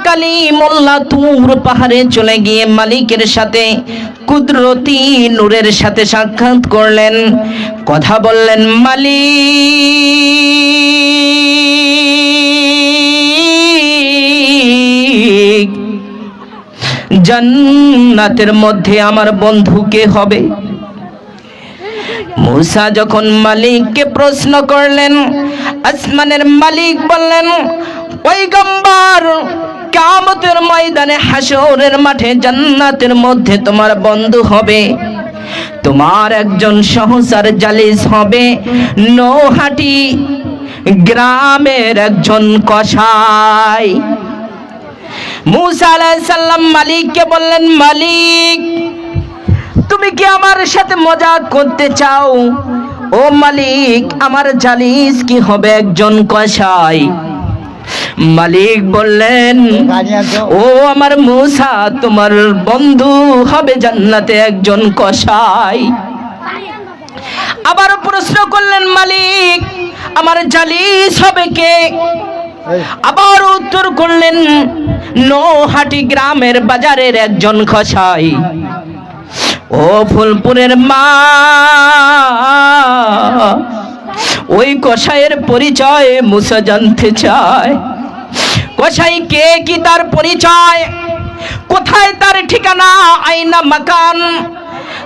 কালিমুল্লাহ তুর পাহাড়ে চলে গিয়ে মালিকের সাথে কুদরতি নূরের সাথে সাক্ষাৎ করলেন, কথা বললেন। মালিক, জান্নাতের মধ্যে আমার বন্ধু কে হবে? মূসা যখন মালিককে প্রশ্ন করলেন, আসমানের মালিক বললেন, পয়গম্বর, কিয়ামতের ময়দানে হাশরের মাঠে জান্নাতের মধ্যে তোমার বন্ধু হবে, তোমার একজন সহচর জালিস হবে নৌহাটি গ্রামের একজন কসাই। মূসা আলাইহিস সালাম মালিককে বললেন, মালিক, তুমি কি আমার সাথে মজাক করতে চাও? ও মালিক, আমার জালিস কি হবে একজন কসাই। মালিক বললেন, ও আমার মূসা, তোমার বন্ধু হবে জান্নাতে একজন কসাই। আবার প্রশ্ন করলেন, মালিক, আমার জালিস হবে কে? আবার উত্তর করলেন, নৌহাটি গ্রামের বাজারের একজন কসাই। ও ফুলপুরের মা, ওই কসাইয়ের পরিচয় মূসা জানতে চায়। কসাই কে, কি তার পরিচয়, কোথায় তার ঠিকানা, আইনা মাকান,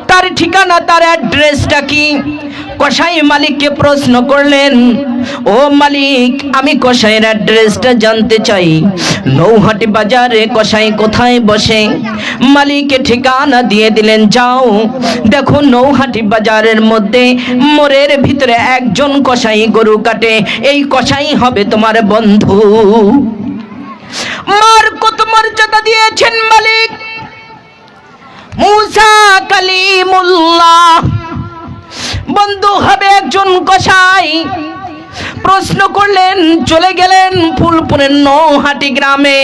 তার ঠিকানা, তার অ্যাড্রেসটা কি? কসাই মালিককে প্রশ্ন করলেন, ও মালিক, আমি কসাইয়ের অ্যাড্রেসটা জানতে চাই। নৌহাটি বাজারে কসাই কোথায় বসে? মালিককে ঠিকানা দিয়ে দিলেন, যাও দেখো নৌহাটি বাজারের মধ্যে মোড়ের ভিতরে একজন কসাই গরু কাটে, এই কসাই হবে তোমার বন্ধু। মার কত মর্যাদা দিয়েছেন মালিক। মূসা কালিমুল্লাহ বন্ধু হবে একজন কসাই। প্রশ্ন করলেন, চলে গেলেন ফুলপুরের নৌহাটি গ্রামে।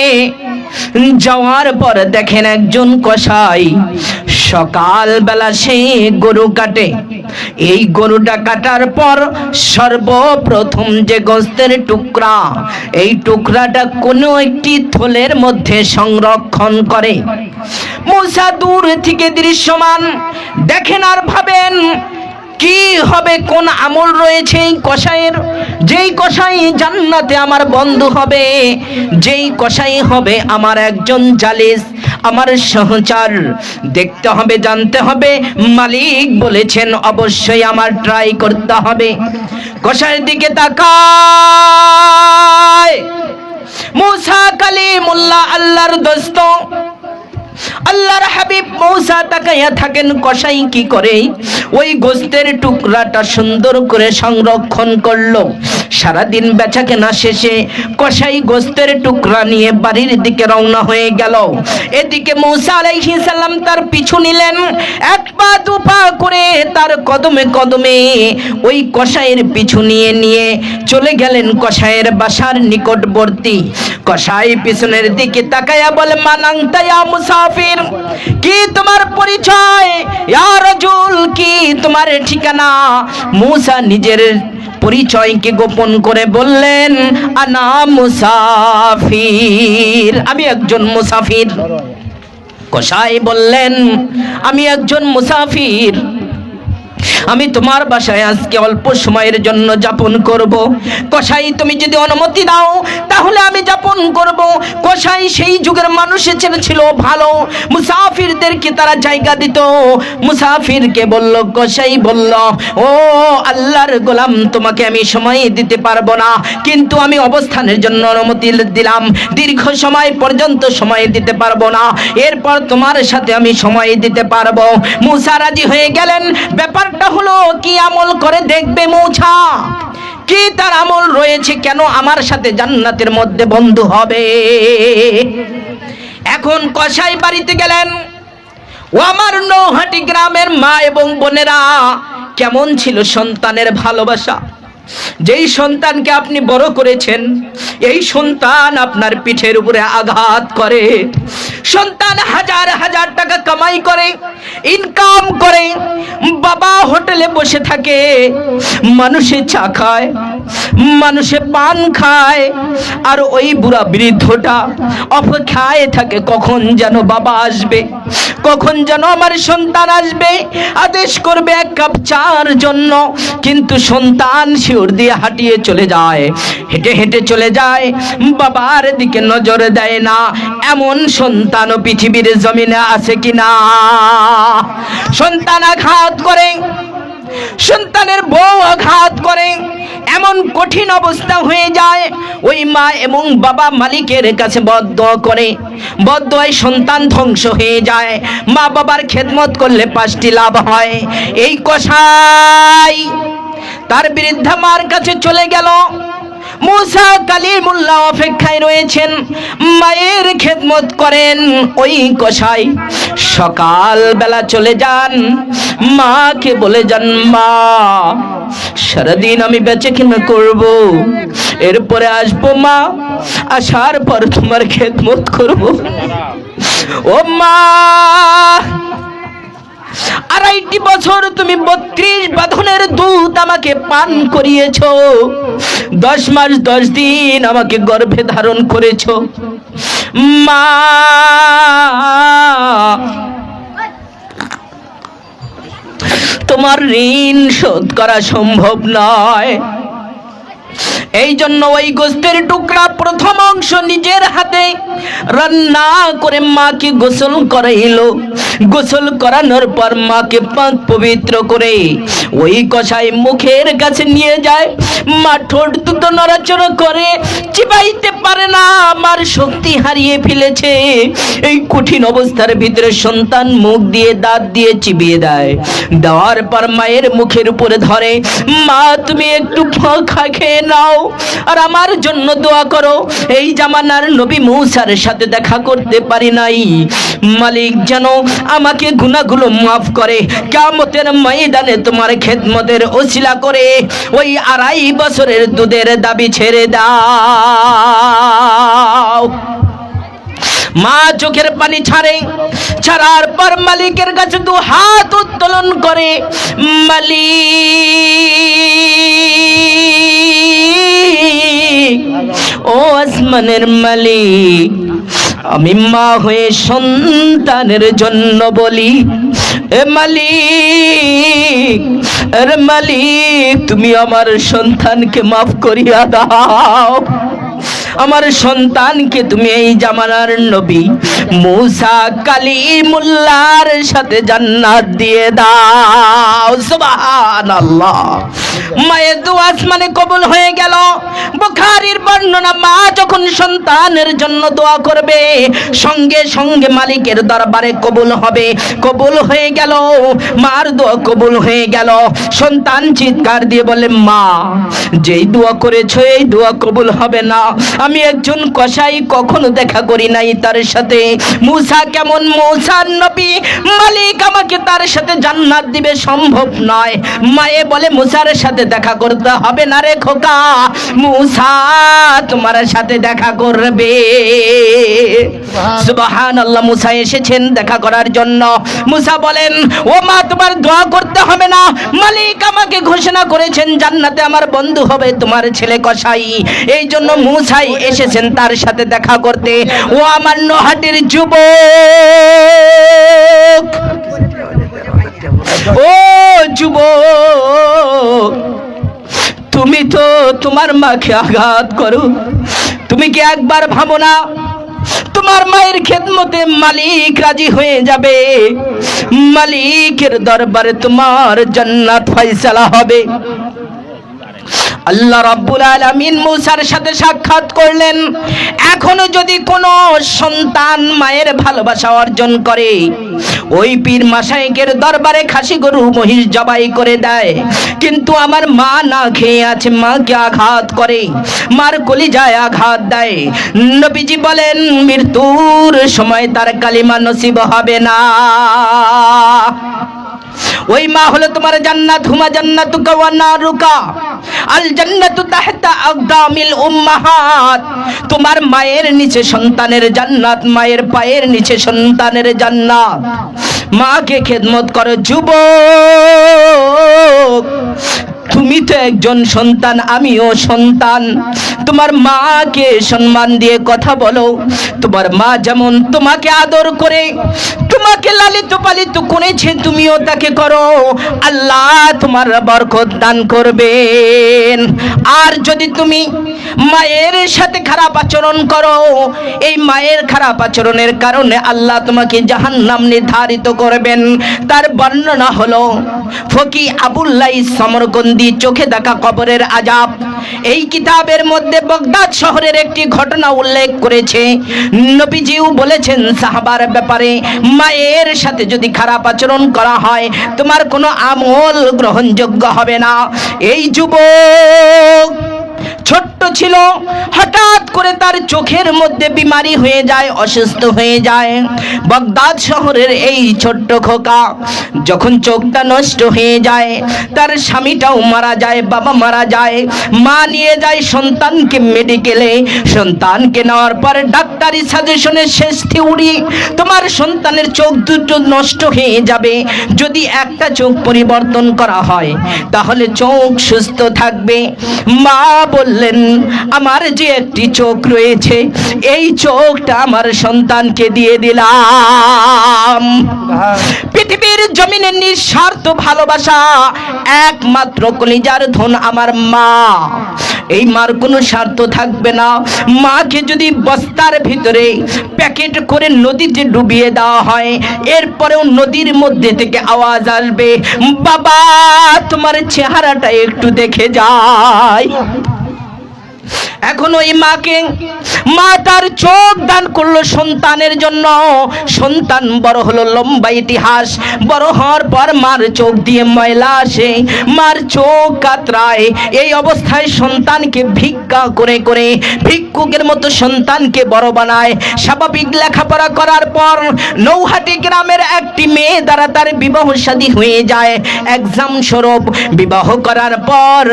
যাওয়ার পর দেখেন একজন কসাই সকালবেলা সে গরু কাটে। এই গরুটা কাটার পর সর্বপ্রথম যে গোশতের টুকরা, এই টুকরাটা কোনো একটি থলের মধ্যে সংরক্ষণ করে। মূসা দূর থেকে দৃশ্যমান দেখেন আর ভাবেন, কি হবে, কোন আমল রয়েছে এই কসাইয়ের? যেই কসাই জান্নাতে আমার বন্ধু হবে, যেই কসাই হবে আমার একজন জালিস, আমার সহচর, দেখতে হবে, জানতে হবে। মালিক বলেছেন অবশ্যই আমার ট্রাই করতে হবে। কসাইয়ের দিকে তাকায় মূসা কালিমুল্লাহ, আল্লাহর দোস্ত, আল্লাহর হাবিব মূসা তাকাইয়া থাকেন। কসাই কি করে? ওই গোশতের টুকরাটা সুন্দর করে সংরক্ষণ করলো। সারাদিন বেচা কেনা শেষে কসাই গোশতের টুকরা নিয়ে বাড়ির দিকে রওনা হয়ে গেল। এদিকে মূসা আলাইহিস সালাম তার পিছু নিলেন, এক পা দু পা করে তার কদমে কদমে ওই কসাইয়ের পিছু নিয়ে চলে গেলেন কসাইয়ের বাসার নিকটবর্তী। কসাই পিছনের দিকে তাকায়া বলে, মানাংতা ইয়া মুসাফির, কি তোমার পরিচয়? ইয়া রাজুল, কি তোমার ঠিকানা? মূসা নিজের পরিচয়কে গোপন করে বললেন, আনা মুসাফির, আমি একজন মুসাফির। কসাই বললেন, আমি একজন মুসাফির, আমি তোমার বাসায় আজকে অল্প সময়ের জন্য যাপন করব। কসাই, তুমি যদি অনুমতি দাও তাহলে আমি যাপন করব। কসাই সেই যুগের মানুষের ছিল ভালো, মুসাফিরদেরকে তারা জায়গা দিত। মুসাফিরকে বলল, কসাই বলল, ও আল্লাহর গোলাম, তোমাকে আমি সময় দিতে পারবো না, কিন্তু আমি অবস্থানের জন্য অনুমতি দিলাম। দীর্ঘ সময় পর্যন্ত সময় দিতে পারবো না, এরপর তোমার সাথে আমি সময় দিতে পারবো। মূসা রাজি হয়ে গেলেন। ব্যাপারটা হলো, কি আমল করে দেখবে মূসা, কি তার আমল রয়েছে, কেন আমার সাথে জান্নাতের মধ্যে বন্ধু হবে। এখন কসাই বাড়িতে গেলেন। ও আমার নৌহাটি গ্রামের মা এবং বোনেরা, কেমন ছিল সন্তানের ভালোবাসা, যেই সন্তানকে আপনি বড় করেছেন এই সন্তান আপনার পিঠের উপরে আঘাত করে। সন্তান হাজার হাজার টাকা কামাই করে, ইনকাম করে, বাবা হোটেলে বসে থাকে, মানুষে চা খায়, মানুষে পান খায়, আর ওই বুড়া বৃদ্ধটা অপেক্ষায় থাকে কখন যেন বাবা আসবে, কখন যেন আমার সন্তান আসবে, আদেশ করবে এক কাপ চার জন্য। কিন্তু সন্তান শিউর দিয়ে হাঁটিয়ে চলে যায়, হেঁটে হেঁটে চলে যায়, বাবার দিকে নজর দেয় না। এমন সন্তানও পৃথিবীর জমিনে আছে কিনা? সন্তান আঘাত করে, সন্তানের বউ আঘাত করে, এমন কঠিন অবস্থা হয়ে যায়, ওই মা এবং বাবা মালিকের কাছে বদদোয়া করে, বদদোয়ায় সন্তান ধ্বংস হয়ে যায়। মা বাবার খেদমত করলে 5টি লাভ হয়। এই কসাই তার বৃদ্ধা মার কাছে চলে গেল। মুসা কালিমুল্লাহ অপেক্ষায় রয়েছেন, মায়ের খেদমত করেন। ওই কসাই সকাল বেলা চলে যান, মাকে বলে যান, মা সারাদিন আমি বেঁচে কিনা করব, এরপরে আসবো মা, আসার পর তোমার খেদমত করব। ও মা, 2.5 বছর তুমি 32 বাঁধনের দুধ আমাকে পান করিয়েছো, 10 মাস 10 দিন আমাকে গর্ভে ধারণ করেছো। মা, তোমার ঋণ শোধ করা সম্ভব নয়। এই জন্য ওই গোস্তের টুকরা প্রথম অংশ নিজের হাতে রান্না করে মাকে গোসল করাইলো। গোসল করানোর পর মাকে পাক পবিত্র করে ওই কসাই মুখের কাছে নিয়ে যায়। মা ঠোঁট দুটো নড়াচড়া করে, চিবাইতে পারে না, আমার শক্তি হারিয়ে ফেলেছে। এই কঠিন অবস্থার ভিতরে সন্তান মুখ দিয়ে দাঁত দিয়ে চিবিয়ে দেয়। দেওয়ার পর মায়ের মুখের উপরে ধরে, মা তুমি একটু খেয়ে নাও আর আমার জন্য দোয়া করো। এই জামানার নবী মুসার সাথে দেখা করতে পারি নাই, মালিক যেন আমাকে গুনাহগুলো মাফ করে। কিয়ামতের ময়দানে তোমার খেদমতের ওসিলা করে ওই 2.5 বছরের দুধের দাবি ছেড়ে দাও। মা চোখের পানি ছাড়ে, ছাড়ার পর মালিকের কাছে 2 হাত উত্তোলন করে, মালিক, ও আসমানের মালিক, আমি মা হয়ে সন্তানের জন্য বলি, এ মালিক, আরে মালিক, তুমি আমার সন্তানকে মাফ করিয়া দাও। আমার সন্তানকে তুমি এই জামানার নবী মুসা কালিমুল্লাহর সাথে জান্নাত দিয়ে দাও। সুবহানাল্লাহ। মায়ের দোয়া আসমানে কবুল হয়ে গেল। বুখারীর বর্ণনা, মা যখন সন্তানের জন্য দোয়া করবে সঙ্গে সঙ্গে মালিকের দরবারে কবুল হবে। কবুল হয়ে গেল, মার দোয়া কবুল হয়ে গেল। সন্তান চিৎকার দিয়ে বলে, মা যেই দোয়া করেছো এই দোয়া কবুল হবে না। আমি একজন কসাই, কখনো দেখা করি নাই তার সাথে। মুসা কেমন, মুসার নবী, মালিক আমাকে তার সাথে জান্নাত দিবে, সম্ভব নয়। মায়ে বলে, মুসার সাথে দেখা করতে হবে না রে খোকা, মুসা তোমার সাথে দেখা করবে। সুবহানাল্লাহ। মুসা এসেছেন দেখা করার জন্য। মুসা বলেন, ও মা তোমার দোয়া করতে হবে না, মালিক আমাকে ঘোষণা করেছেন জান্নাতে আমার বন্ধু হবে তোমার ছেলে কসাই। এই জন্য মুসাই এসেছেন তার সাথে দেখা করতে। ও আমার নোহাটির যুবক, ও যুবক, তুমি তো তোমার মাকে আঘাত করো, তুমি কি একবার ভাবো না তোমার মায়ের খেদমতে মালিক রাজি হয়ে যাবে, মালিকের দরবারে তোমার জান্নাত ফয়সালা হবে। আল্লাহ রাব্বুল আলামিন মুসার সাথে সাক্ষাৎ করলেন। এখনো যদি কোনো সন্তান মায়ের ভালোবাসা অর্জন করে, ওই পীর মাশায়েখের দরবারে খাসি গরু মহিষ জবাই করে দেয়, কিন্তু আমার মা না খেয়ে আছে, মাকে আঘাত করে, মার কলিজায় আঘাত দেয়, নবীজি বলেন মৃত্যুর সময় তার কালিমা নসিব হবে না। ওই মা হলো তোমার জান্নাত, হুমা জান্নাতুকা ওয়া নারুকা। আল জান্নাতু তাহতা আকদামিল উম্মাহাত, তোমার মায়ের নিচে সন্তানের জান্নাত, মায়ের পায়ের নিচে সন্তানের জান্নাত। মাকে খেদমত করো যুবক, তুমি তো একজন সন্তান, আমিও সন্তান। তোমার মাকে সম্মান দিয়ে কথা বলো। তোমার মা যেমন তোমাকে আদর করে, তোমাকে লালিত পালিত করেছে, তুমিও তাকে করো, আল্লাহ তোমার বরকত দান করবেন। আর যদি তুমি মায়ের সাথে খারাপ আচরণ করো, এই মায়ের খারাপ আচরণের কারণে আল্লাহ তোমাকে জাহান্নাম নির্ধারিত করবেন। তার বর্ণনা হলো ফকি আবুল্লাহ সমরকন্দি, চোখে দেখা কবরের আযাব। এই কিতাবের মধ্যে বাগদাদ শহরের একটি ঘটনা উল্লেখ করেছে। নবীজিও বলেছেন সাহাবার ব্যাপারে, মায়ের সাথে যদি খারাপ আচরণ করা হয় তোমার কোনো আমল গ্রহণযোগ্য হবে না। এই যুবক ছোট্ট ছিল, হঠাৎ করে তার চোখের মধ্যে বিমারি হয়ে যায়, অসুস্থ হয়ে যায়। বাগদাদ শহরের এই ছোট্ট খোকা যখন চোখটা নষ্ট হয়ে যায়, তার স্বামীটাও মারা যায়, বাবা মারা যায়, মা নিয়ে যায় সন্তানকে মেডিকেলে। সন্তানকে নেওয়ার পর ডাক্তারি সাজেশনের শেষ থিওরি, তোমার সন্তানের চোখ দুটো নষ্ট হয়ে যাবে, যদি একটা চোখ পরিবর্তন করা হয় তাহলে চোখ সুস্থ থাকবে। মা বললেন, আমার যে একটি চোখ রয়েছে, এই চোখটা আমার সন্তানকে দিয়ে দিলাম। পৃথিবীর জমিনে নিঃস্বার্থ ভালোবাসা, একমাত্র কলিজার ধন আমার মা। এই মার কোনো স্বার্থ থাকবে না। মাকে যদি বস্তার ভিতরে প্যাকেট করে নদীতে ডুবিয়ে দেওয়া হয়, এরপরেও নদীর মধ্যে থেকে আওয়াজ আসবে, বাবা তোমার চেহারাটা একটু দেখে যায়। এখন ওই মাকে, মা তার চোখ দান করলো সন্তানের জন্য। সন্তান বড় হলো, লম্বা ইতিহাস। বড় হওয়ার পর মার চোখ দিয়ে ময়লা আসে, মার চোখ কাতরায়। এই অবস্থায় সন্তানকে ভিক্ষা করে করে ভিক্ষুকের মতো সন্তানকে বড় বানায়। স্বাভাবিক লেখাপড়া করার পর নৌহাটি গ্রামের একটি মেয়ে দ্বারা তার বিবাহ শাদী হয়ে যায়। এক্সাম স্বরূপ বিবাহ করার পর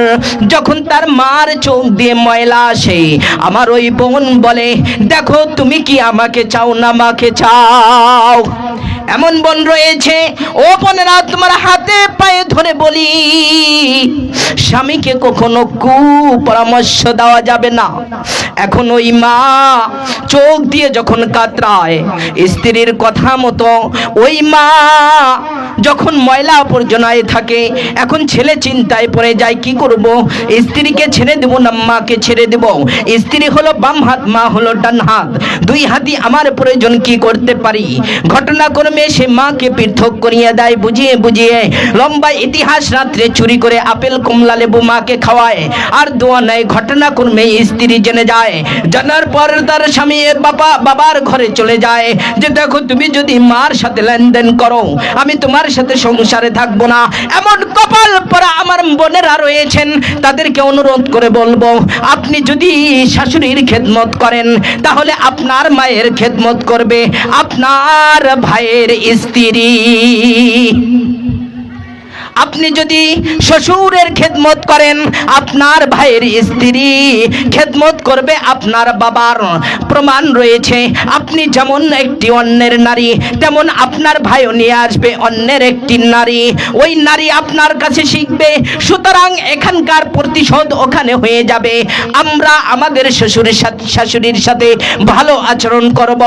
যখন তার মার চোখ দিয়ে ময়লা আসে, আমার ওই বোন বলে, দেখো তুমি কি আমাকে চাও না মাকে চাও? এমন বোন রয়েছে। ও বোনেরা, তোমার হাতে পায়ে ধরে বলি, স্বামীকে কখনো কুপরামর্শ দেওয়া যাবে না। এখন ওই মা চোখ দিয়ে যখন কাতরায় স্ত্রীর কথা মতো, ওই মা যখন ময়লা আবর্জনায় থাকে, এখন ছেলে চিন্তায় পড়ে যায়, কি করব? স্ত্রীকে ছেড়ে দেব না মাকে ছেড়ে দেব? স্ত্রী হলো বাম হাত, মা হলো ডান হাত, দুই হাতই আমার প্রয়োজন, কি করতে পারি? ঘটনাক্রমে সে মাকে পৃথক করিয়ে দেয়, বুঝিয়ে বুঝিয়ে। লম্বা ইতিহাস, রাত্রে চুরি করে আপেল কমলা লেবু মাকে খাওয়ায় আর দোয়া নেয়। ঘটনাক্রমে স্ত্রী জেনে যায়। জানার পর তার স্বামী বাবার ঘরে চলে যায় যে, দেখো তুমি যদি মার সাথে লেনদেন করো, আমি তোমার সাথে সংসারে থাকবো না। এমন কপাল পরা আমার বোনেরা রয়েছেন, তাদেরকে অনুরোধ করে বলবো, আপনি যদি শাশুড়ির খেদমত করেন তাহলে আপনার মায়ের খেদমত করবে আপনার ভাইয়ের স্ত্রী। আপনি যদি শ্বশুরের খেদমত করেন, আপনার ভাইয়ের স্ত্রী খেদমত করবে আপনার বাবার। প্রমাণ রয়েছে, আপনি যেমন একটি অন্যের নারী, তেমন আপনার ভাইও নিয়ে আসবে অন্যের একটি নারী। ওই নারী আপনার কাছে শিখবে। সুতরাং এখানকার প্রতিশোধ ওখানে হয়ে যাবে। আমরা আমাদের শ্বশুরের সাথে শাশুড়ির সাথে ভালো আচরণ করব।